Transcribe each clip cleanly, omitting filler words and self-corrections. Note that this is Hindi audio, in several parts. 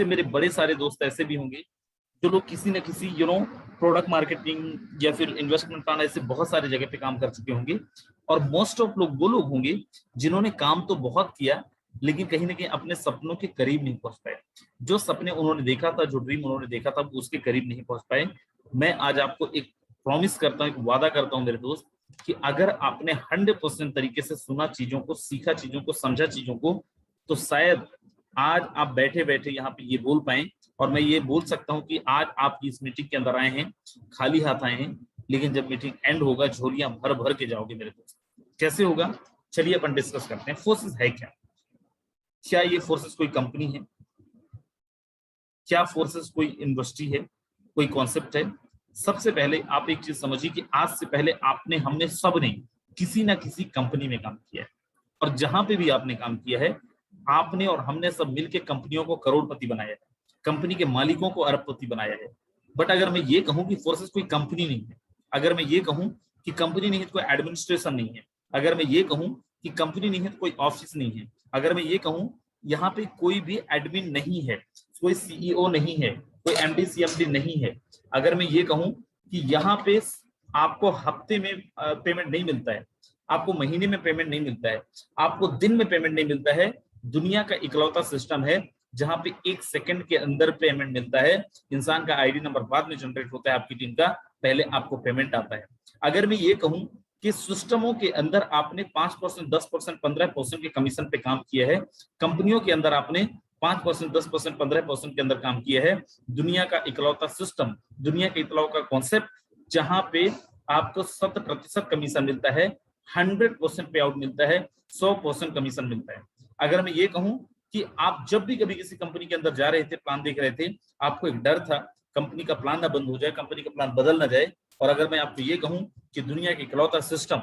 से मेरे बड़े सारे दोस्त ऐसे भी होंगे जो लोग किसी न किसी प्रोडक्ट मार्केटिंग या फिर इन्वेस्टमेंट प्लान ऐसे बहुत सारे जगह पे काम कर चुके होंगे। और मोस्ट ऑफ लोग वो लोग होंगे जिन्होंने काम तो बहुत किया लेकिन कहीं ना कहीं अपने सपनों के करीब नहीं पहुंच पाए। जो सपने उन्होंने देखा था, जो ड्रीम उन्होंने देखा था, उसके करीब नहीं पहुंच पाए। मैं आज आपको एक प्रॉमिस करता हूँ, एक वादा करता हूँ मेरे दोस्त, कि अगर आपने 100% तरीके से सुना चीजों को, सीखा चीजों को, समझा चीजों को, तो शायद आज आप बैठे बैठे यहाँ पे ये बोल पाए। और मैं ये बोल सकता हूँ कि आज आप इस मीटिंग के अंदर आए हैं, खाली हाथ आए हैं, लेकिन जब मीटिंग एंड होगा झोलियां भर भर के जाओगे मेरे दोस्त। कैसे होगा, चलिए अपन डिस्कस करते हैं। फोर्सेस है क्या? क्या ये फोर्सेस कोई कंपनी है? क्या फोर्सेस कोई इंडस्ट्री है, कोई कॉन्सेप्ट है? सबसे पहले आप एक चीज समझिए कि आज से पहले हमने सब ने किसी ना किसी कंपनी में काम किया है। और जहां पे भी आपने काम किया है, आपने और हमने सब मिलकर कंपनियों को करोड़पति बनाया है, कंपनी के मालिकों को अरबपति बनाया है। बट अगर मैं ये कहूं कि फोर्सेस कोई कंपनी नहीं है, अगर मैं ये कहूं कि कंपनी नहीं है तो कोई एडमिनिस्ट्रेशन नहीं है, अगर मैं ये कहूं कि कंपनी नहीं है तो कोई ऑफिस नहीं है, अगर मैं ये कहूं यहाँ पे कोई भी एडमिन नहीं है, कोई सीईओ नहीं है, कोई एमडी सीएमडी नहीं है, अगर मैं ये कहूं कि यहाँ पे आपको हफ्ते में पेमेंट नहीं मिलता है, आपको महीने में पेमेंट नहीं मिलता है, आपको दिन में पेमेंट नहीं मिलता है, दुनिया का इकलौता सिस्टम है जहां पे 1 सेकंड के अंदर पेमेंट मिलता है। इंसान का आईडी नंबर बाद में जनरेट होता है आपकी टीम का, पहले आपको पेमेंट आता है। अगर मैं ये कहूं कि सिस्टमों के अंदर आपने 5%, 10%, 15% के कमीशन पे काम किया है, कंपनियों के अंदर आपने 5%, 10%, 15% के अंदर काम किया है, दुनिया का इकलौता सिस्टम, दुनिया का इकलौता कॉन्सेप्ट जहां पे आपको 100% कमीशन मिलता है, 100% पे आउट मिलता है, 100% कमीशन मिलता है। अगर मैं ये कहूं कि आप जब भी कभी किसी कंपनी के अंदर जा रहे थे, प्लान देख रहे थे, आपको एक डर था कंपनी का प्लान ना बंद हो जाए, कंपनी का प्लान बदल ना जाए। और अगर मैं आपको ये कहूं कि दुनिया के इकलौता सिस्टम,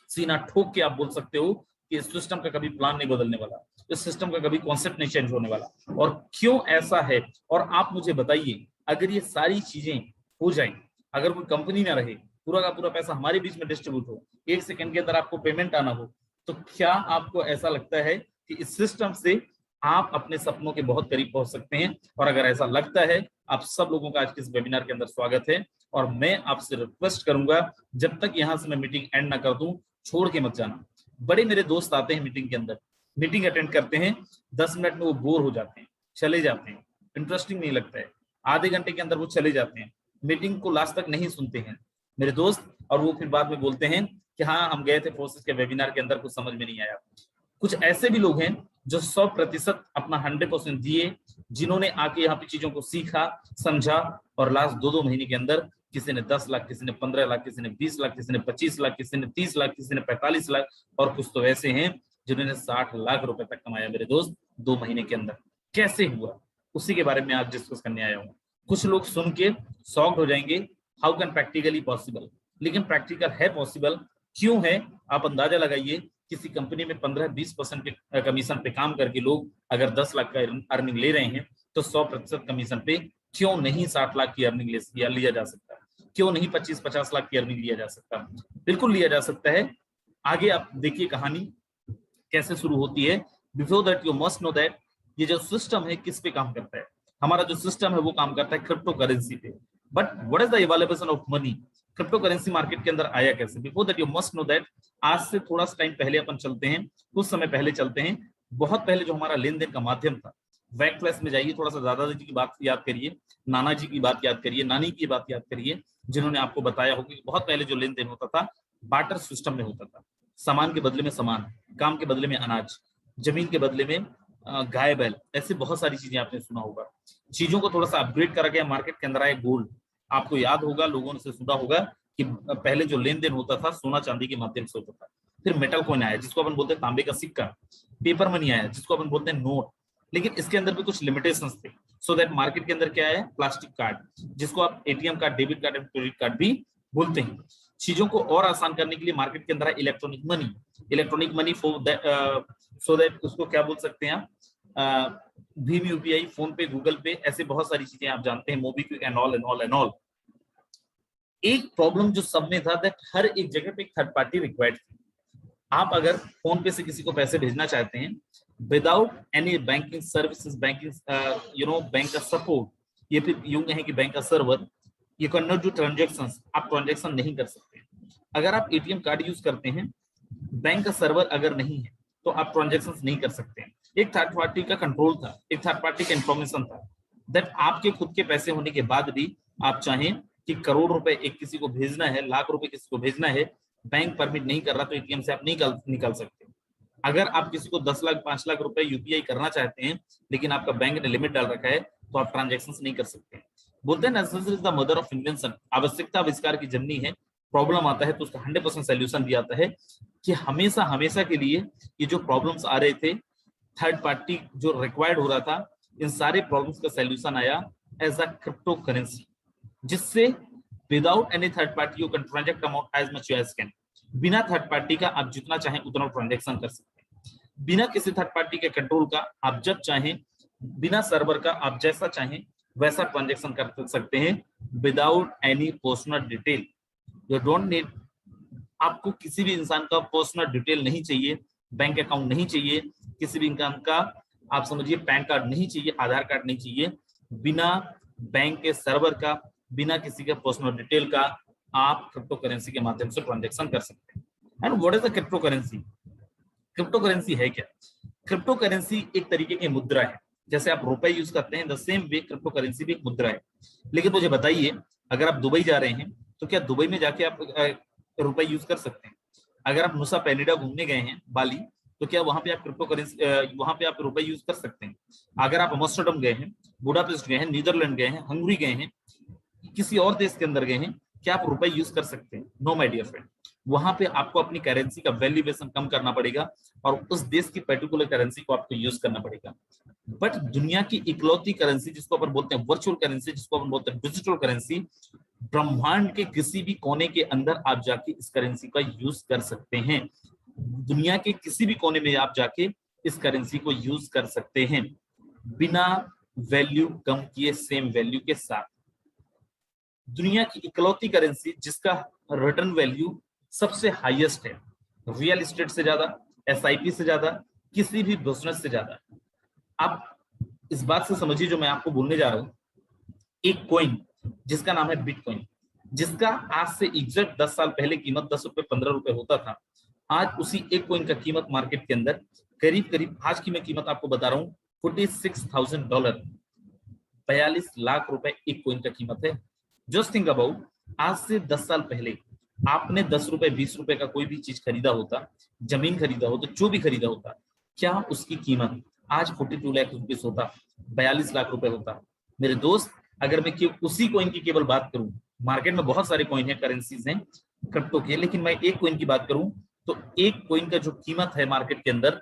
सीना ठोक के आप बोल सकते हो कि इस सिस्टम का कभी प्लान नहीं बदलने वाला, इस सिस्टम का कभी कॉन्सेप्ट नहीं चेंज होने वाला। और क्यों ऐसा है, और आप मुझे बताइए, अगर ये सारी चीजें हो जाए, अगर कोई कंपनी ना रहे, पूरा का पूरा पैसा हमारे बीच में डिस्ट्रीब्यूट हो, 1 सेकंड के अंदर आपको पेमेंट आना हो, तो क्या आपको ऐसा लगता है कि इस सिस्टम से आप अपने सपनों के बहुत करीब पहुंच सकते हैं? और अगर ऐसा लगता है, आप सब लोगों का आज के इस वेबिनार के अंदर स्वागत है। और मैं आपसे रिक्वेस्ट करूंगा, जब तक यहां से मैं मीटिंग एंड ना कर दूं, छोड़ के मत जाना। बड़े मेरे दोस्त आते हैं मीटिंग के अंदर, मीटिंग अटेंड करते हैं, 10 मिनट में वो बोर हो जाते हैं, चले जाते हैं, इंटरेस्टिंग नहीं लगता है, आधे घंटे के अंदर वो चले जाते हैं, मीटिंग को लास्ट तक नहीं सुनते हैं मेरे दोस्त। और वो फिर बाद में बोलते हैं कि हाँ हम गए थे फोर्सेस के वेबिनार के अंदर, कुछ समझ में नहीं आया। कुछ ऐसे भी लोग हैं जो 100% अपना 100% दिए, जिन्होंने आके यहाँ पे चीजों को सीखा, समझा, और लास्ट 2-2 महीने के अंदर किसी ने 10 लाख, किसी ने 15 लाख, किसी ने 20 लाख, किसी ने 25 लाख, किसी ने 30 लाख, किसी ने 45 लाख, और कुछ तो ऐसे हैं जिन्होंने 60 लाख रुपए तक कमाया मेरे दोस्त 2 महीने के अंदर। कैसे हुआ, उसी के बारे में आज डिस्कस करने आया हूँ। कुछ लोग सुन के शॉक्ड हो जाएंगे, हाउ कैन प्रैक्टिकली पॉसिबल, लेकिन प्रैक्टिकल है, पॉसिबल क्यों है? आप अंदाजा लगाइए, किसी कंपनी में 15-20% के कमीशन पे काम करके लोग अगर 10 लाख का अर्निंग ले रहे हैं, तो 100% कमीशन पे क्यों नहीं 60 लाख की अर्निंग लिया जा सकता? क्यों नहीं 25-50 लाख की अर्निंग लिया जा सकता? बिल्कुल लिया जा सकता है। आगे आप देखिए कहानी कैसे शुरू होती है। Before that you must know that ये जो सिस्टम है किस पे काम करता है। हमारा जो सिस्टम है वो काम करता है क्रिप्टो करेंसी पे। But what is the evaluation of money? Crypto currency market के अंदर आया कैसे? Before that you must know that, आज से थोड़ा सा टाइम पहले अपन चलते हैं, कुछ समय पहले चलते हैं। बहुत पहले जो हमारा लेन देन का माध्यम था, बैक क्लास में जाइए, थोड़ा सा दादाजी की बात याद करिए, नाना जी की बात याद करिए, नानी की बात याद करिए, जिन्होंने आपको बताया होगा कि बहुत पहले जो लेन देन होता था बार्टर सिस्टम में होता था। सामान के बदले में सामान, काम के बदले में अनाज, जमीन के बदले में गाय बैल, ऐसे बहुत सारी चीजें आपने सुना होगा। चीजों को थोड़ा सा अपग्रेड करा गया, मार्केट के अंदर आए गोल्ड। आपको याद होगा, लोगों ने सुना होगा कि पहले जो लेन देन होता था सोना चांदी के माध्यम से होता था। फिर मेटल कॉइन आया जिसको अपन बोलते हैं तांबे का सिक्का, पेपर मनी आया जिसको अपन बोलते हैं नोट, लेकिन इसके अंदर भी कुछ लिमिटेशंस थे। सो दैट मार्केट के अंदर क्या है, प्लास्टिक कार्ड, जिसको आप ATM card, debit card, credit card भी बोलते हैं। चीजों को और आसान करने के लिए मार्केट के अंदर है electronic money. Electronic money for that, so that उसको क्या बोल सकते हैं आप, भीम यूपीआई, फोन पे, गूगल पे, ऐसे बहुत सारी चीजें आप जानते हैं, MobiKwik and all and all and all. एक प्रॉब्लम जो सब में था दैट हर एक जगह पे एक थर्ड पार्टी रिक्वायर्ड थी। आप अगर फोन पे से किसी को पैसे भेजना चाहते हैं, without any banking services, banking bank का सपोर्ट, ये फिर यूं कहें कि बैंक का server, you can not do transaction, आप ट्रांजेक्शन नहीं कर सकते। अगर आप एटीएम कार्ड यूज करते हैं, बैंक का सर्वर अगर नहीं है तो आप ट्रांजेक्शन नहीं कर सकते। एक थर्ड पार्टी का कंट्रोल था, एक थर्ड पार्टी का इंफॉर्मेशन था, दैट आपके खुद के पैसे होने के बाद भी आप चाहें कि करोड़ रुपए एक किसी को भेजना है, लाख रुपए किसी को भेजना है, बैंक परमिट नहीं कर रहा तो एटीएम से आप नहीं निकाल सकते। अगर आप किसी को 10 लाख 5 लाख रुपए यूपीआई करना चाहते हैं, लेकिन आपका बैंक ने लिमिट डाल रखा है, तो आप ट्रांजेक्शन नहीं कर सकते। बोलते हैं necessity is the mother of invention, आवश्यकता आविष्कार की जननी है। प्रॉब्लम आता है तो उसका 100% सोल्यूशन भी आता है, कि हमेशा हमेशा के लिए ये जो प्रॉब्लम्स आ रहे थे, थर्ड पार्टी जो रिक्वायर्ड हो रहा था, इन सारे प्रॉब्लम्स का सोल्यूशन आया एज अ क्रिप्टो करेंसी, जिससे without any third party you can transact amount as much as can. बिना थर्ड पार्टी का आप जितना चाहें उतना ट्रांजैक्शन कर सकते हैं, बिना किसी थर्ड पार्टी के कंट्रोल का आप जब चाहें, बिना सर्वर का आप जैसा चाहें वैसा ट्रांजैक्शन कर सकते हैं, without any personal detail. You don't need, आपको किसी भी इंसान का पर्सनल डिटेल नहीं चाहिए, बैंक अकाउंट नहीं चाहिए, किसी भी इंसान का आप समझिए पैन कार्ड नहीं चाहिए, आधार कार्ड नहीं चाहिए। बिना बैंक के सर्वर का, बिना किसी के पर्सनल डिटेल का आप क्रिप्टो करेंसी के माध्यम से ट्रांजैक्शन कर सकते हैं। And what is the crypto currency? Crypto currency है क्या? क्रिप्टो करेंसी एक तरीके की मुद्रा है, जैसे आप रुपए यूज करते हैं, the same way crypto currency भी एक मुद्रा है। लेकिन मुझे बताइए, अगर आप दुबई जा रहे हैं तो क्या दुबई में जाके आप रुपए यूज कर सकते हैं? अगर आप नुसा पेनिडा घूमने गए हैं बाली, तो क्या वहां पे आप क्रिप्टो करेंसी, वहां पे आप रुपए यूज कर सकते हैं? अगर आप एम्स्टर्डम गए हैं, बुडापेस्ट गए हैं, नीदरलैंड गए हैं, हंगरी गए हैं, किसी और देश के अंदर गए हैं, क्या आप रुपए यूज कर सकते हैं? नो माय डियर फ्रेंड, वहां पे आपको अपनी करेंसी का वैल्यूएशन कम करना पड़ेगा और उस देश की पर्टिकुलर करेंसी को आपको यूज करना पड़ेगा। बट दुनिया की इकलौती करेंसी जिसको अपन बोलते हैं वर्चुअल करेंसी, जिसको अपन बोलते हैं डिजिटल करेंसी, ब्रह्मांड के किसी भी कोने के अंदर आप जाके इस करेंसी का यूज कर सकते हैं। दुनिया के किसी भी कोने में आप जाके इस करेंसी को यूज कर सकते हैं, बिना वैल्यू कम किए, सेम वैल्यू के साथ। दुनिया की इकलौती करेंसी जिसका रिटर्न वैल्यू सबसे हाईएस्ट है, रियल एस्टेट से ज्यादा, एसआईपी से ज्यादा, किसी भी बिजनेस से ज्यादा। आप इस बात से समझिए जो मैं आपको बोलने जा रहा हूं, एक कॉइन जिसका नाम है बिटकॉइन, जिसका आज से एग्जैक्ट 10 साल पहले कीमत 10 रुपए 15 रुपए होता था, आज उसी एक कॉइन का कीमत मार्केट के अंदर करीब करीब, आज की मैं कीमत आपको बता रहा हूँ, $46,000, 42 लाख रुपए एक कॉइन का कीमत है। जस्ट थिंक अबाउट, आज से 10 साल पहले आपने 10 रुपए 20 रुपए का कोई भी चीज खरीदा होता, जमीन खरीदा होता, जो भी खरीदा होता, क्या उसकी कीमत आज 42 लाख रुपीस होता, 42 लाख रुपए होता? मेरे दोस्त, अगर मैं उसी कॉइन की केवल बात करूं, मार्केट में बहुत सारे कॉइन है, करेंसीज हैं क्रिप्टो के, लेकिन मैं एक कॉइन की बात करूं तो एक कॉइन का जो कीमत है मार्केट के अंदर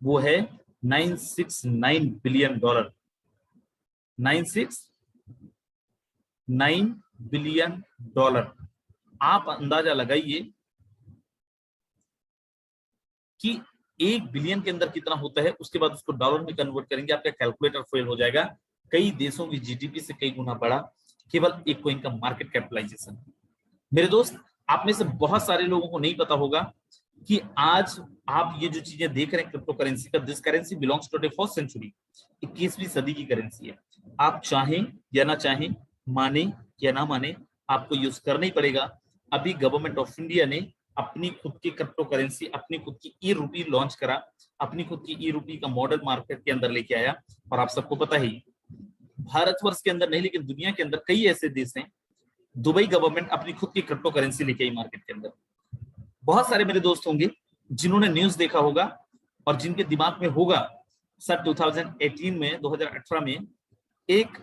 वो है $969 बिलियन। 969 billion dollar. आप अंदाजा लगाइए कि 1 बिलियन के अंदर कितना होता है, उसके बाद उसको डॉलर में कन्वर्ट करेंगे, आपका कैलकुलेटर फेल हो जाएगा। कई देशों की जीडीपी से कई गुना बड़ा केवल एक कॉइन का मार्केट कैपिटलाइजेशन। मेरे दोस्त, आप में से बहुत सारे लोगों को नहीं पता होगा कि आज आप ये जो चीजें देख रहे हैं क्रिप्टो करेंसी का, this currency belongs to the first century, 21वीं सदी की करेंसी है। आप चाहें या ना चाहें, माने या ना माने, आपको यूज करना ही पड़ेगा। अभी गवर्नमेंट ऑफ इंडिया ने अपनी खुद की क्रिप्टो करेंसी, अपनी खुद की ई रूपी लॉन्च करा, अपनी खुद की ई रूपी का मॉडल मार्केट के अंदर लेके आया। और आप सबको पता ही, भारतवर्ष के अंदर नहीं लेकिन दुनिया के अंदर कई ऐसे देश हैं, दुबई गवर्नमेंट अपनी खुद की क्रिप्टो करेंसी लेके आई मार्केट के अंदर। बहुत सारे मेरे दोस्त होंगे जिन्होंने न्यूज देखा होगा और जिनके दिमाग में होगा, सर 2018 में, 2018 में एक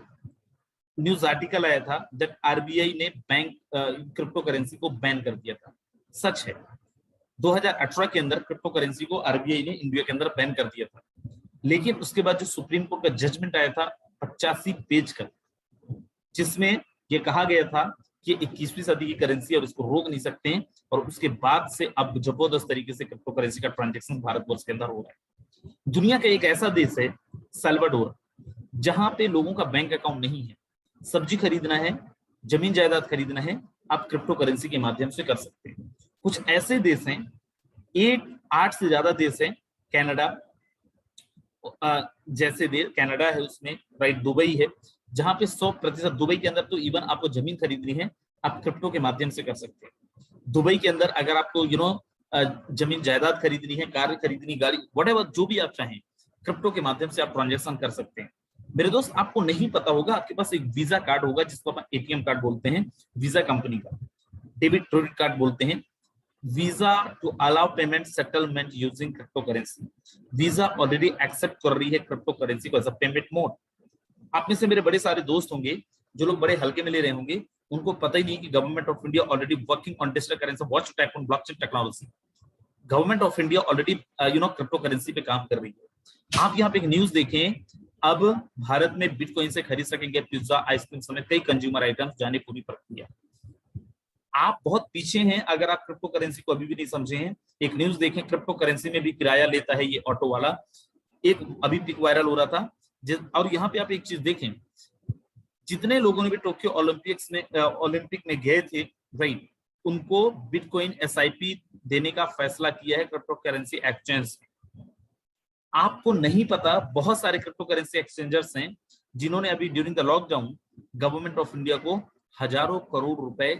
न्यूज आर्टिकल आया था दैट आरबीआई ने बैंक क्रिप्टो करेंसी को बैन कर दिया था। सच है, 2018 के अंदर क्रिप्टो करेंसी को आरबीआई ने इंडिया के अंदर बैन कर दिया था, लेकिन उसके बाद जो सुप्रीम कोर्ट का जजमेंट आया था 85 पेज का, जिसमें यह कहा गया था कि 21वीं सदी की करेंसी और इसको रोक नहीं सकते हैं। और उसके बाद से अब जबरदस्त तरीके से क्रिप्टो करेंसी का ट्रांजैक्शन भारतवर्ष के अंदर हो रहा है। दुनिया का एक ऐसा देश है साल्वाडोर, जहां पे लोगों का बैंक अकाउंट नहीं है, सब्जी खरीदना है, जमीन जायदाद खरीदना है, आप क्रिप्टो करेंसी के माध्यम से कर सकते हैं। कुछ ऐसे देश हैं, 8 से ज्यादा देश हैं, कनाडा, जैसे देश कनाडा है उसमें, राइट, दुबई है, जहां पे 100%, दुबई के अंदर तो इवन आपको जमीन खरीदनी है आप क्रिप्टो के माध्यम से कर सकते हैं। दुबई के अंदर अगर आपको जमीन जायदाद खरीदनी है, कार खरीदनी, गाड़ी, व्हाटएवर जो भी आप चाहें, क्रिप्टो के माध्यम से आप ट्रांजेक्शन कर सकते हैं। मेरे दोस्त, आपको नहीं पता होगा, आपके पास एक वीजा कार्ड होगा जिसको अपन एटीएम कार्ड बोलते हैं, वीजा कंपनी का, डेबिट क्रेडिट कार्ड बोलते हैं। Visa to allow payment settlement using crypto currency. Visa already accept कर रही है क्रिप्टो करेंसी को एज अ पेमेंट मोड। आप में से मेरे बड़े सारे दोस्त होंगे जो लोग बड़े हल्के में ले रहे होंगे, उनको पता ही नहीं कि government of India already working on digital currency, what's type on blockchain technology. Government of India already crypto currency पे काम कर रही है। आप यहाँ पे एक न्यूज देखें, अब भारत में बिटकॉइन से खरीद सकेंगे पिज्जा, आइसक्रीम समेत कई कंज्यूमर आइटम्स, जाने पूरी प्रक्रिया। आप बहुत पीछे हैं अगर आप क्रिप्टो करेंसी को अभी भी नहीं समझे हैं। एक न्यूज देखें, क्रिप्टो करेंसी में भी किराया लेता है ये ऑटो वाला, एक अभी पिक वायरल हो रहा था। और यहाँ पे आप एक चीज देखें, जितने लोगों ने भी टोक्यो ओलंपिक में गए थे, राइट, उनको बिटकॉइन एसआईपी देने का फैसला किया है क्रिप्टो करेंसी एक्सचेंज। आपको नहीं पता, बहुत सारे क्रिप्टो करेंसी एक्सचेंजर्स हैं जिन्होंने अभी during the lockdown government of India को हजारों करोड़ रुपए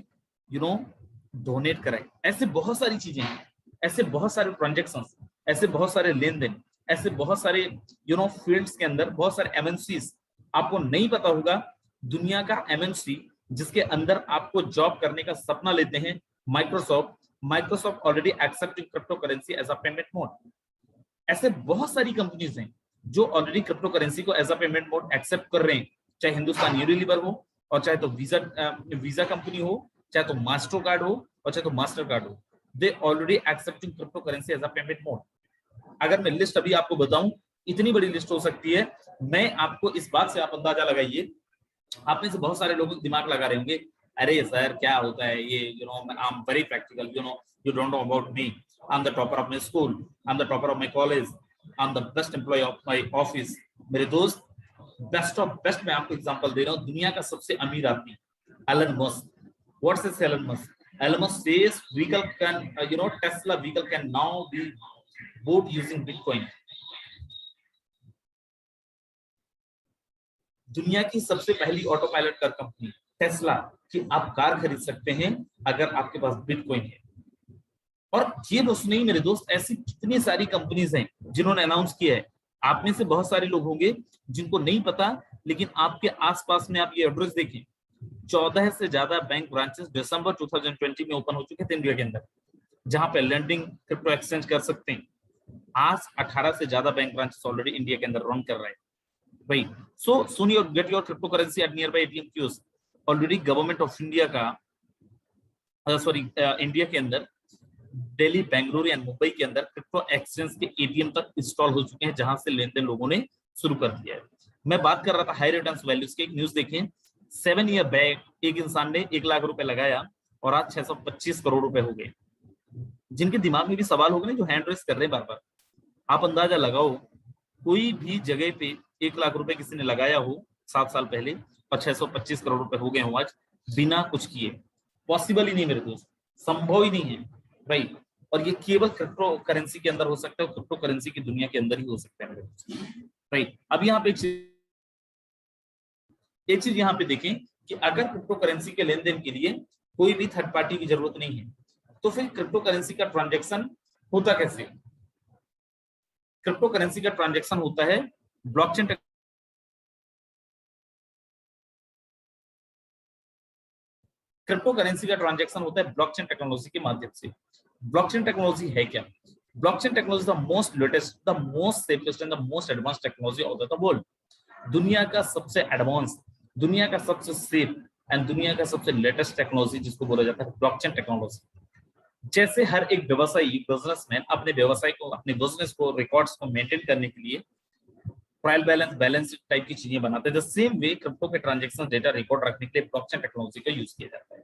डोनेट कराए। ऐसे बहुत सारी चीजें हैं, ऐसे बहुत सारे ट्रांजेक्शंस, ऐसे बहुत सारे लेन देन, ऐसे बहुत सारे फील्ड्स के अंदर बहुत सारे एमएनसीज। आपको नहीं पता होगा, दुनिया का एमएनसी जिसके अंदर आपको जॉब करने का सपना लेते हैं, Microsoft already accepting crypto currency as a payment mode. ऐसे बहुत सारी कंपनीज हैं जो ऑलरेडी क्रिप्टो करेंसी को as a payment mode accept कर रहे हैं, चाहे हिंदुस्तान यूनिलीवर हो, और चाहे तो वीजा कंपनी हो, चाहे तो मास्टर कार्ड हो, और चाहे तो मास्टर कार्ड हो, they already accepting crypto currency as a payment mode. अगर मैं लिस्ट अभी आपको बताऊं, इतनी बड़ी लिस्ट हो सकती है। मैं आपको इस बात से आप अंदाजा लगाइए, आप में से बहुत सारे लोग दिमाग लगा रहे होंगे, अरे सर क्या होता है ये, I am very practical, you don't know about me, I am the topper of my school, I am the topper of my college, I am the best employ of my office. मेरे दोस्त, बेस्ट ऑफ बेस्ट मैं आपको एग्जांपल दे रहा हूं, दुनिया का सबसे अमीर आदमी Elon Musk. What says Elon Musk? Elon Musk says vehicle can Tesla vehicle can now be bought using Bitcoin। दुनिया की सबसे पहली auto pilot car company Tesla की आप कार खरीद सकते हैं अगर आपके पास बिटकॉइन है। और ये बस नहीं मेरे दोस्त, ऐसी कितनी सारी कंपनीज हैं जिन्होंने अनाउंस किया है। आप में से बहुत सारे लोग होंगे जिनको नहीं पता, लेकिन आपके आसपास में आप ये एड्रेस देखें, 14 से ज्यादा बैंक ब्रांचेस दिसंबर 2020 में ओपन हो चुके थे इंडिया के अंदर, जहां पे लेंडिंग क्रिप्टो एक्सचेंज कर सकते हैं। आज 18 से ज्यादा बैंक ब्रांचेस ऑलरेडी इंडिया के अंदर रन कर रहे हैं। Right. So soon you get your cryptocurrency at nearby ATM kiosk. Already government of India का इंडिया के अंदर दिल्ली, बेंगलुरु एंड मुंबई के अंदर क्रिप्टो एक्सचेंज के एटीएम तक इंस्टॉल हो चुके हैं, जहां से लेन देन लोगों ने शुरू कर दिया है। मैं बात कर रहा था हाई रिटर्न्स वैल्यूज की। एक न्यूज देखें, 7 ईयर बैक एक इंसान ने 1 लाख रुपए लगाया और आज 625 करोड़ रुपए हो गए। जिनके दिमाग में भी सवाल होगा ना, जो हैंड रेस कर रहे हैं बार बार, आप अंदाजा लगाओ, कोई भी जगह पे 1 लाख रुपए किसी ने लगाया हो 7 साल पहले और 625 करोड़ रुपए हो गए हो आज बिना कुछ किए। पॉसिबल ही नहीं मेरे दोस्त, संभव ही नहीं है, राइट। और ये केवल क्रिप्टो करेंसी के अंदर हो सकता है, क्रिप्टो करेंसी की दुनिया के अंदर ही हो सकता है मेरे दोस्त, राइट। अब यहाँ पे एक चीज यहाँ पे देखें कि अगर क्रिप्टो करेंसी के लेन देन के लिए कोई भी थर्ड पार्टी की जरूरत नहीं है, तो फिर क्रिप्टो करेंसी का ट्रांजेक्शन होता कैसे? क्रिप्टो करेंसी का ट्रांजेक्शन होता है ब्लॉकचेन क्रिप्टो करेंसी का ट्रांजेक्शन होता है ब्लॉकचेन टेक्नोलॉजी के माध्यम से। ब्लॉकचेन टेक्नोलॉजी है क्या? Blockchain technology the most latest, the most safest and the most advance technology of the world. दुनिया का सबसे एडवांस, दुनिया का सबसे सेफ एंड दुनिया का सबसे लेटेस्ट टेक्नोलॉजी जिसको बोला जाता है ब्लॉकचेन टेक्नोलॉजी। जैसे हर एक व्यवसायी, बिजनेसमैन अपने व्यवसाय को, अपने बिजनेस को, रिकॉर्ड्स को मेंटेन करने के लिए ट्रायल बैलेंस टाइप की चीजें बनाते हैं, द सेम वे क्रिप्टो के ट्रांजैक्शन डेटा रिकॉर्ड रखने के लिए ब्लॉकचेन टेक्नोलॉजी का यूज किया जाता है।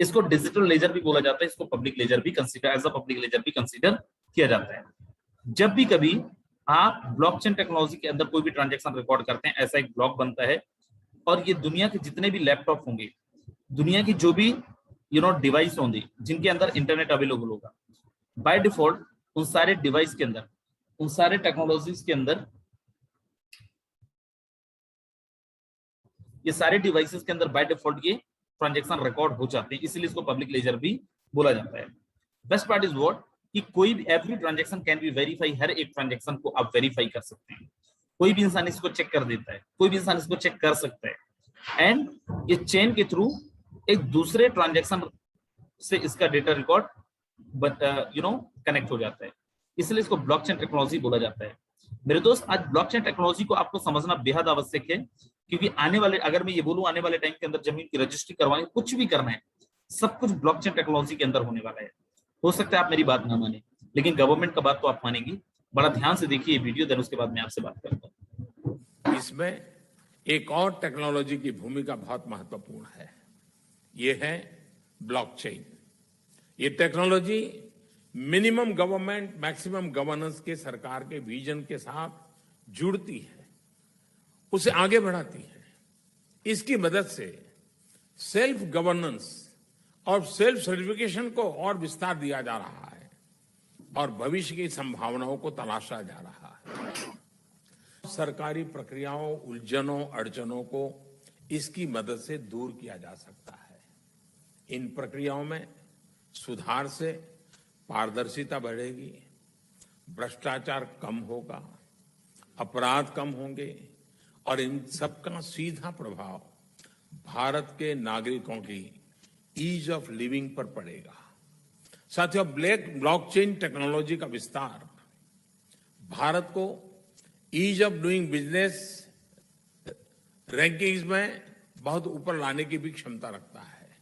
इसको डिजिटल लेजर भी बोला जाता है, इसको पब्लिक लेजर भी consider as a public ledger भी कंसीडर किया जाता है। जब भी कभी आप ब्लॉकचेन टेक्नोलॉजी के अंदर कोई भी ट्रांजैक्शन रिकॉर्ड करते हैं, ऐसा एक ब्लॉक बनता है और ये दुनिया के जितने भी लैपटॉप होंगे, दुनिया की जो भी डिवाइस होंगे जिनके अंदर इंटरनेट अवेलेबल होगा, बाय डिफॉल्ट उन सारे डिवाइस के अंदर, उन सारे टेक्नोलॉजीज के अंदर ये सारे डिवाइसेस के अंदर बाय डिफॉल्ट ये ट्रांजैक्शन रिकॉर्ड हो जाते हैं, इसीलिए इसको पब्लिक लेजर भी बोला जाता है। बेस्ट पार्ट इज व्हाट कि कोई भी every transaction can be verify, हर एक ट्रांजैक्शन को आप वेरीफाई कर सकते हैं, कोई भी इंसान इसको चेक कर देता है, कोई भी इंसान इसको चेक कर सकता है, एंड ये चेन के थ्रू एक दूसरे ट्रांजैक्शन से इसका डेटा रिकॉर्ड कनेक्ट हो जाता है, इसलिए इसको ब्लॉकचेन टेक्नोलॉजी बोला जाता है। मेरे दोस्त, आज ब्लॉकचेन टेक्नोलॉजी को आपको समझना बेहद आवश्यक है, क्योंकि आने वाले, अगर मैं ये बोलूं आने वाले टाइम के अंदर जमीन की रजिस्ट्री करवानी, कुछ भी करना है, सब कुछ ब्लॉकचेन टेक्नोलॉजी के अंदर होने वाला है। हो सकता है आप मेरी बात ना माने, लेकिन गवर्नमेंट का बात तो आप मानेंगी। बड़ा ध्यान से देखिए ये वीडियो, देन उसके बाद मैं आपसे बात करता हूँ। इसमें एक और टेक्नोलॉजी की भूमिका बहुत महत्वपूर्ण है, ये है ब्लॉकचेन। ये technology minimum government maximum governance के सरकार के विजन के साथ जुड़ती है, उसे आगे बढ़ाती है। इसकी मदद से सेल्फ गवर्नेंस और सेल्फ सर्टिफिकेशन को और विस्तार दिया जा रहा है और भविष्य की संभावनाओं को तलाशा जा रहा है। सरकारी प्रक्रियाओं, उलझनों, अड़चनों को इसकी मदद से दूर किया जा सकता है। इन प्रक्रियाओं में सुधार से पारदर्शिता बढ़ेगी, भ्रष्टाचार कम होगा, अपराध कम होंगे और इन सबका सीधा प्रभाव भारत के नागरिकों की ईज ऑफ लिविंग पर पड़ेगा। साथियों, ब्लॉकचेन टेक्नोलॉजी का विस्तार भारत को ease of doing business rankings में बहुत ऊपर लाने की भी क्षमता रखता है।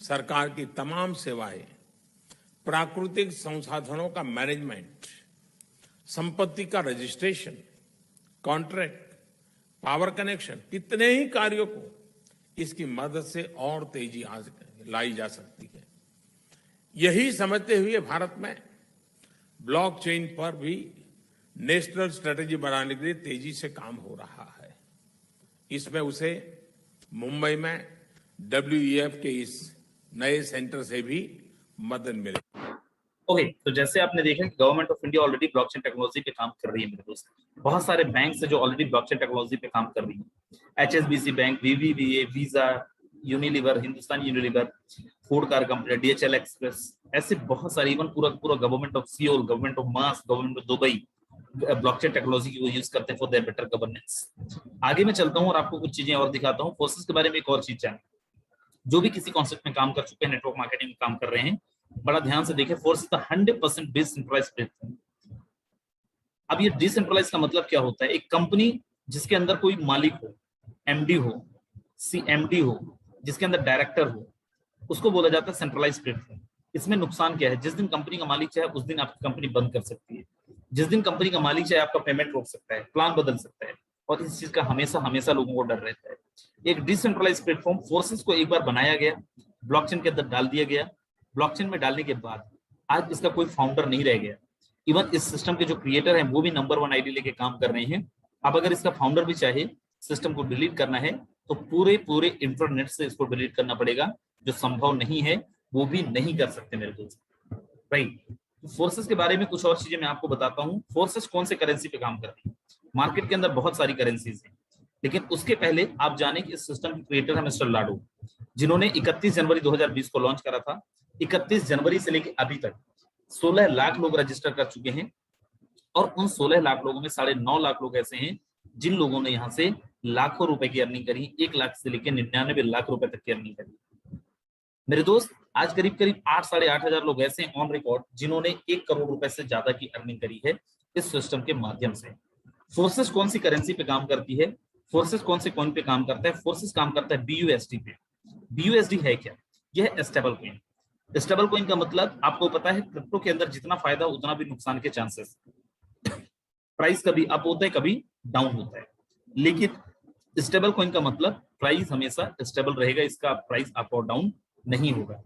सरकार की तमाम सेवाएं, प्राकृतिक संसाधनों का मैनेजमेंट, संपत्ति का रजिस्ट्रेशन, कॉन्ट्रैक्ट, पावर कनेक्शन, कितने ही कार्यों को इसकी मदद से और तेजी लाई जा सकती है। यही समझते हुए भारत में ब्लॉकचेन पर भी नेशनल स्ट्रेटेजी बनाने के लिए तेजी से काम हो रहा है। इसमें उसे मुंबई में WEF के इस नए सेंटर से भी मदद मिले। ओके, तो जैसे आपने देखा कि government of India already blockchain technology पे काम कर रही है मेरे दोस्त। बहुत सारे बैंक है जो ऑलरेडी ब्लॉकचेन टेक्नोलॉजी पे काम कर रही है। HSBC bank, BBVA, visa, Unilever, Hindustan Unilever, food car company, DHL express, ऐसे बहुत सारे, इवन पूरा government of Seoul, government of mass, government of Dubai blockchain technology की वो यूज करते हैं फॉर देयर बेटर गवर्नेंस। आगे मैं चलता हूँ और आपको कुछ चीजें और दिखाता हूँ। फोर्सेस के बारे में एक और चीज जाने, जो भी किसी कॉन्सेप्ट में काम कर चुके हैं, नेटवर्क मार्केटिंग में काम कर रहे हैं, बड़ा ध्यान से देखें, force is the 100% decentralized platform. अब ये डिसेंट्रलाइज का मतलब क्या होता है? एक कंपनी जिसके अंदर कोई मालिक हो, MD हो, CMD हो, जिसके अंदर डायरेक्टर हो, उसको बोला जाता है सेंट्रलाइज्ड प्लेटफॉर्म। इसमें नुकसान क्या है? जिस दिन कंपनी का मालिक चाहे उस दिन आपकी कंपनी बंद कर सकती है, जिस दिन कंपनी का मालिक चाहे आपका पेमेंट रोक सकता है, प्लान बदल सकता है, और इस चीज का हमेशा लोगों को डर रहता है। एक डिसेंट्रलाइज्ड प्लेटफॉर्म फोर्सेस को एक बार बनाया गया, ब्लॉकचेन के अंदर डाल दिया गया। ब्लॉकचेन में डालने के बाद आज इसका कोई फाउंडर नहीं रह गया। इवन इस सिस्टम के जो क्रिएटर हैं वो भी नंबर 1 ID लेके काम कर रहे हैं। अब अगर इसका फाउंडर भी चाहे सिस्टम को डिलीट करना है तो पूरे इंटरनेट से इसको डिलीट करना पड़ेगा, जो संभव नहीं है, वो भी नहीं कर सकते मेरे दोस्त, राइट। फोर्सेस के बारे में कुछ और चीजें मैं आपको बताता हूँ। फोर्सेस कौन से करेंसी पे काम करती है? मार्केट के अंदर बहुत सारी करेंसीज हैं, लेकिन उसके पहले आप जाने कि इस सिस्टम के क्रिएटर है मिस्टर लाडो, जिन्होंने 31 जनवरी 2020 को लॉन्च करा था। 31 जनवरी से लेकर अभी तक 16 लाख लोग रजिस्टर कर चुके हैं, और उन 16 लाख लोगों में 9.5 लाख लोग ऐसे हैं जिन लोगों ने यहाँ से लाखों रुपए की अर्निंग करी, 1 लाख से लेकर 99 लाख रुपए तक की अर्निंग करी। मेरे दोस्त, आज करीब 8 साढ़े 8 हजार लोग ऐसे ऑन रिकॉर्ड जिन्होंने 1 करोड़ रुपए से ज्यादा की अर्निंग करी है इस सिस्टम के माध्यम से। फोर्सेस कौन सी करेंसी पे काम करती है? फोर्सेस कौन से कॉइन पे काम करता है? फोर्सेस काम करता है BUSD पे। BUSD है क्या? यह है स्टेबल कॉइन। स्टेबल कॉइन का मतलब आपको पता है, क्रिप्टो के अंदर जितना फायदा उतना भी नुकसान के चांसेस। प्राइस कभी अप होता है, कभी डाउन होता है, लेकिन स्टेबल कॉइन का मतलब प्राइस हमेशा स्टेबल रहेगा, इसका प्राइस अप और डाउन नहीं होगा।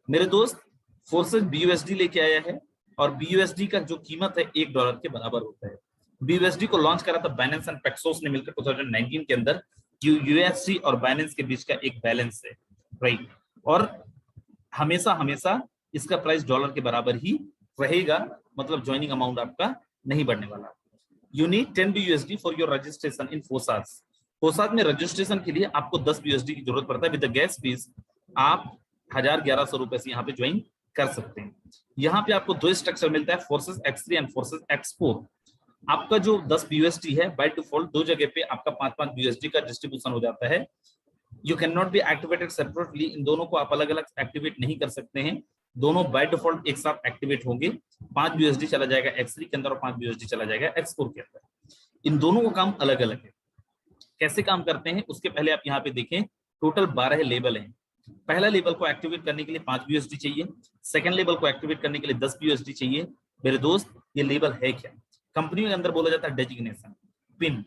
मेरे दोस्त, फोर्सेस BUSD लेके आया है, और BUSD का जो कीमत है $1 के बराबर होता है। BUSD को लॉन्च करा था बाइनेंस एंड पेक्सोस ने मिलकर 2019 के अंदर। USD और बाइनेंस के बीच का एक बैलेंस है, राइट, और हमेशा इसका प्राइस $1 के बराबर ही रहेगा, मतलब ज्वाइनिंग अमाउंट आपका नहीं बढ़ने वाला। You need 10 BUSD for your registration in Fossas. पोशाक में रजिस्ट्रेशन के लिए आपको 10 यूएसडी की जरूरत पड़ता है। विद द गैस फीस आप 1000-1100 रुपए से यहाँ पे ज्वाइन कर सकते हैं। यहाँ पे आपको दो स्ट्रक्चर मिलता है, forces X3 and forces X4। आपका जो 10 यूएसडी है बाय डिफॉल्ट दो जगह पे आपका 5-5 यूएसडी का डिस्ट्रीब्यूशन हो जाता है। You can not be activated separately, इन दोनों को आप अलग अलग एक्टिवेट नहीं कर सकते हैं, दोनों बाय डिफॉल्ट एक साथ एक्टिवेट होंगे। 5 यूएसडी चला जाएगा X3 के अंदर और 5 यूएसडी चला जाएगा X4 के अंदर। इन दोनों का काम अलग अलग है। कैसे काम करते हैं उसके पहले आप यहाँ पे देखें, टोटल 12 लेवल हैं। पहला लेवल को एक्टिवेट करने के लिए 5 यूएसडी चाहिए, सेकंड लेवल को एक्टिवेट करने के लिए 10 यूएसडी चाहिए। मेरे दोस्त ये लेवल है क्या? कंपनी के अंदर बोला जाता है डेजिग्नेशन, पिन,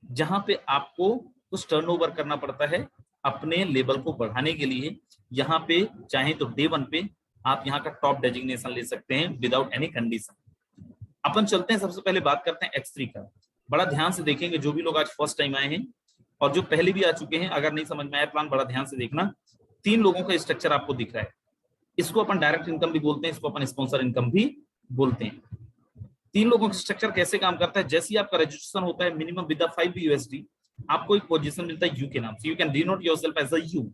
जहां पे आपको कुछ टर्नओवर करना पड़ता है अपने लेवल को बढ़ाने के लिए। यहाँ पे चाहे तो डे 1 पे आप यहाँ का टॉप डेजिग्नेशन ले सकते हैं विदाउट एनी कंडीशन। अपन चलते हैं, सबसे पहले बात करते हैं X3 का। बड़ा ध्यान से देखेंगे जो भी लोग आज फर्स्ट टाइम आए हैं और जो पहले भी आ चुके हैं, अगर नहीं समझ में आया प्लान बड़ा ध्यान से देखना। 3 लोगों का स्ट्रक्चर आपको दिख रहा है, इसको अपन डायरेक्ट इनकम भी बोलते हैं, इसको अपन स्पॉन्सर इनकम भी बोलते हैं। 3 लोगों का स्ट्रक्चर कैसे काम करता है? जैसे ही आपका रजिस्ट्रेशन होता है मिनिमम विद 5 यूएसडी आपको एक पोजीशन मिलता है यू के नाम से। You can denote yourself as a U.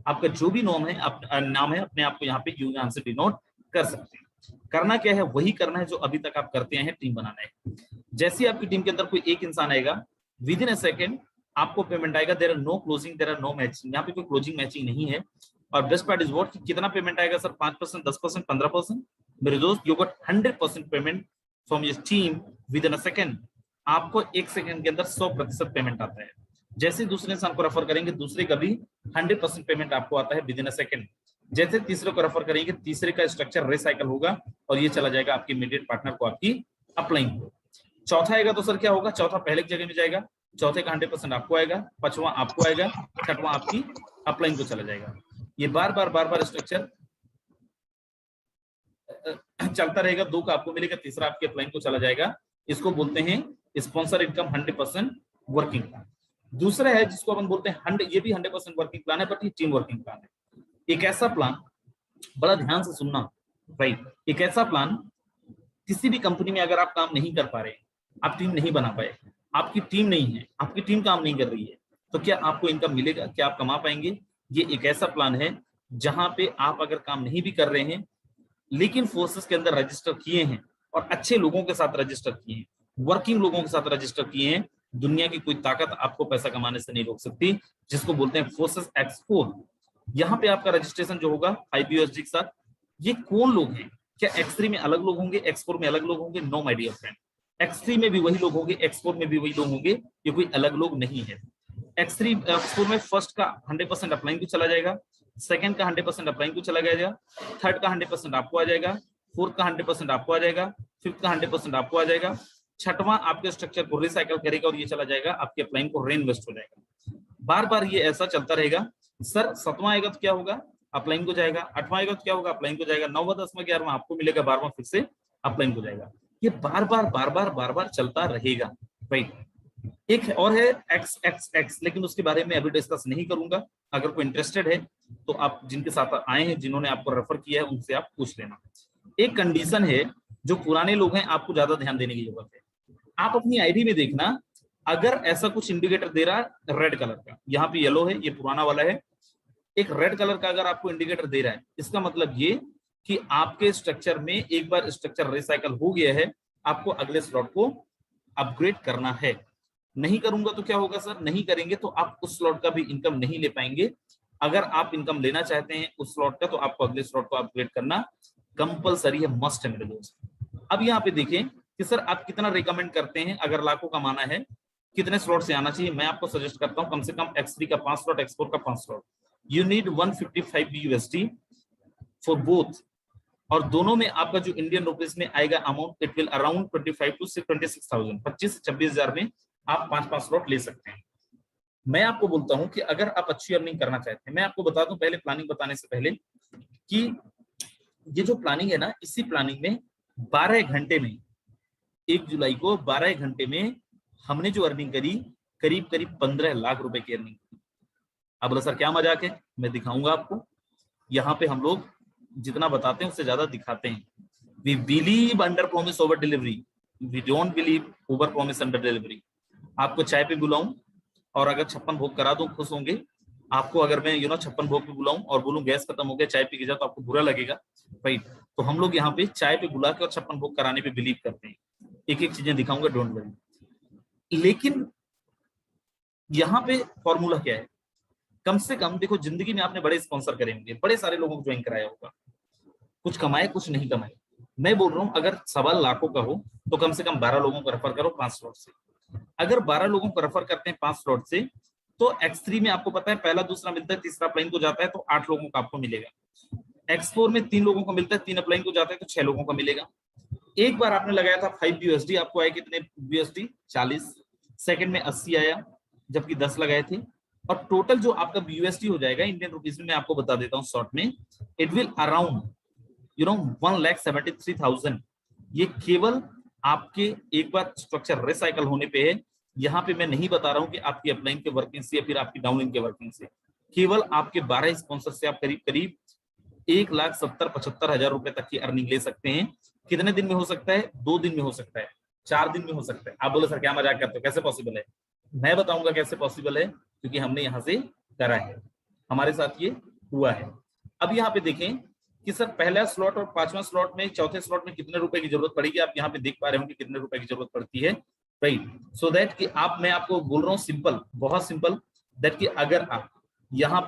आपका जो भी नाम है अपने आप को यहाँ पे यू नाम से डिनोट कर सकते हैं। करना क्या है? वही करना है जो अभी तक आप करते हैं, टीम बनाना है। जैसे ही आपकी टीम के अंदर कोई एक इंसान आएगा, विद इन अ सेकेंड आपको पेमेंट आएगा। There are no closing, there are no matching, यहाँ पे कोई क्लोजिंग मैचिंग नहीं है। और बेस्ट पार्ट इज व्हाट, कितना पेमेंट आएगा सर? 5%, 10%, 15%? मेरे दोस्त, you got 100% payment from your team within a second. आपको 1 सेकंड के अंदर 100% पेमेंट आता है। जैसे दूसरे इंसान को रेफर करेंगे, दूसरे का भी 100% पेमेंट आपको आता है विद इन अ सेकंड। जैसे तीसरे को रेफर करेंगे, तीसरे का स्ट्रक्चर रिसाइकल होगा और ये चला जाएगा आपके इमीडिएट पार्टनर को, आपकी अपलाइन को। चौथा आएगा तो सर क्या होगा? चौथा पहले की जगह में जाएगा, चौथे का 100% आपको आएगा, पांचवा आपको आएगा, छठवां आपकी अपलाइन को चला जाएगा। ये बार बार स्ट्रक्चर चलता रहेगा। 2 का आपको मिलेगा, तीसरा आपके अपलाइन को चला जाएगा। इसको बोलते हैं स्पॉन्सर इनकम 100% वर्किंग प्लान। दूसरा है जिसको अपन बोलते हैं ये भी 100% वर्किंग प्लान है, बट ये टीम वर्किंग प्लान है। एक ऐसा प्लान, बड़ा ध्यान से सुनना राइट, एक ऐसा प्लान, किसी भी कंपनी में अगर आप काम नहीं कर पा रहे, आप टीम नहीं बना पाए, आपकी टीम नहीं है, आपकी टीम काम नहीं कर रही है, तो क्या आपको इनकम मिलेगा? क्या आप कमा पाएंगे? ये एक ऐसा प्लान है जहां पे आप अगर काम नहीं भी कर रहे हैं लेकिन फोर्सेस के अंदर रजिस्टर किए हैं और अच्छे लोगों के साथ रजिस्टर किए हैं, वर्किंग लोगों के साथ रजिस्टर किए हैं, दुनिया की कोई ताकत आपको पैसा कमाने से नहीं रोक सकती, जिसको बोलते हैं फोर्सेस X4। यहाँ पे आपका रजिस्ट्रेशन जो होगा 5 यूएसडी के साथ। ये कौन लोग हैं? क्या X3 में अलग लोग होंगे, X4 में अलग लोग होंगे? No my dear friend, X3 में भी वही लोग होंगे, X4 में भी वही लोग होंगे, ये कोई अलग लोग नहीं है। X4 में फर्स्ट का 100% अपलाइन को चला जाएगा, सेकंड का 100% अपलाइन को चला जाएगा, थर्ड का 100% आपको आ जाएगा, फोर्थ का 100% आपको आ जाएगा, फिफ्थ का 100% आपको आ जाएगा, छठवां आपके स्ट्रक्चर को रिसाइकल करेगा और ये चला जाएगा आपके अपलाइन को रीइन्वेस्ट हो जाएगा। बार बार ये ऐसा चलता रहेगा। सर 7वां आएगा तो क्या होगा? अपलाइन को जाएगा। 8वां आएगा तो क्या होगा? अपलाइन को जाएगा। 9वां 10वां 11वां आपको मिलेगा, 12वां फिर से अपलाइन को जाएगा। ये बार बार चलता रहेगा राइट। एक और है XXX, लेकिन उसके बारे में अभी डिस्कस नहीं करूंगा। अगर कोई इंटरेस्टेड है तो आप जिनके साथ आए हैं, जिन्होंने आपको रेफर किया है, उनसे आप पूछ लेना। एक कंडीशन है, जो पुराने लोग हैं आपको ज्यादा ध्यान देने की जरूरत है। आप अपनी आईडी में देखना, अगर ऐसा कुछ इंडिकेटर दे रहा है रेड कलर का, यहाँ पे येलो है, ये पुराना वाला है, एक रेड कलर का अगर आपको इंडिकेटर दे रहा है, इसका मतलब ये कि आपके स्ट्रक्चर में एक बार स्ट्रक्चर रिसाइकल हो गया है, आपको अगले स्लॉट को अपग्रेड करना है। नहीं करूंगा तो क्या होगा सर? नहीं करेंगे तो आप उस स्लॉट का भी इनकम नहीं ले पाएंगे। अगर आप इनकम लेना चाहते हैं उस स्लॉट का, तो आपको अगले स्लॉट को अपग्रेड करना कंपलसरी है, मस्ट है मेरे दोस्त। अब यहाँ पे देखें कि सर आप कितना रिकमेंड करते हैं, अगर लाखों कमाना है कितने स्लॉट से आना चाहिए? मैं आपको सजेस्ट करता हूँ कम से कम X3 का 5 स्लॉट, X4 का 5 slot. You need 155 USD for both, और दोनों में आपका जो इंडियन रुपीज में आएगा amount, it will around 25 to 26,000, 25 से 26,000 में आप 5-5 स्लॉट ले सकते हैं। मैं आपको बोलता हूं कि अगर आप अच्छी अर्निंग करना चाहते हैं, मैं आपको बता दूं पहले प्लानिंग बताने से पहले कि ये जो प्लानिंग है ना, इसी प्लानिंग में 12 घंटे में, 1 जुलाई को 12 घंटे में हमने जो अर्निंग करी, करीब 15 लाख रुपए की अर्निंग। अब बोला सर क्या मजाक है? मैं दिखाऊंगा आपको। यहाँ पे हम लोग जितना बताते हैं उससे ज्यादा दिखाते हैं। We believe under promise over delivery, we don't believe over promise under delivery. आपको चाय पे बुलाऊं और अगर 56 भोग करा दूं खुश होंगे। आपको अगर मैं 56 भोग पे बुलाऊं और बोलूं गैस खत्म हो गया चाय पी के जाओ तो आपको बुरा लगेगा, राइट। तो हम लोग यहाँ पे चाय पे बुला के और 56 भोग कराने पे बिलीव करते हैं। एक एक चीजें दिखाऊंगा, डोंट वरी। लेकिन यहाँ पे फॉर्मूला क्या है, कम से कम देखो जिंदगी में आपने बड़े स्पॉन्सर करे होंगे, बड़े सारे लोगों को ज्वाइन कराया होगा, कुछ कमाए कुछ नहीं कमाए। मैं बोल रहा हूँ अगर सवाल लाखों का हो तो कम से कम 12 लोगों को रेफर करो 5 स्लॉट से। अगर 12 लोगों को रेफर करते हैं 5 स्लॉट से तो X3 में आपको पता है पहला दूसरा मिलता है, तीसरा अप्लाइन को जाता है तो 8 लोगों का आपको मिलेगा। X4 में 3 लोगों को मिलता है, 3 अप्लाइन को जाता है तो 6 लोगों का मिलेगा। एक बार आपने लगाया था 5 USD, आपको आया कितने USD 40, सेकंड में 80 आया जबकि 10 लगाए थे। और टोटल जो आपका USD हो जाएगा इंडियन रुपीज में मैं आपको बता देता हूँ शॉर्ट में, इट विल अराउंड 1,73,000। ये केवल आपके एक बार स्ट्रक्चर रिसाइकल होने पे है। यहाँ पे मैं नहीं बता रहा हूँ कि आपकी अपलाइन के वर्किंग से या फिर आपकी डाउनलाइन के वर्किंग से, केवल आपके 12 स्पॉन्सर से आप करीब करीब 1,70,75,000 रुपए तक की अर्निंग ले सकते हैं। कितने दिन में हो सकता है? 2 दिन में हो सकता है, 4 दिन में हो सकता है। आप बोले सर क्या मजाक करते हो, कैसे पॉसिबल है? मैं बताऊंगा कैसे पॉसिबल है, क्योंकि हमने यहाँ से करा है, हमारे साथ ये हुआ है। अब यहाँ पे देखें कि सर पहला स्लॉट और 5वां स्लॉट में, चौथे स्लॉट में कितने रुपए की जरूरत पड़ेगी। आप यहाँ पे देख पा रहे होंगे कितने रुपए की जरूरत पड़ती है, राइट। सो दैट कि मैं आपको बोल रहा हूँ सिंपल, बहुत सिंपल, दैट कि अगर आप यहाँ पे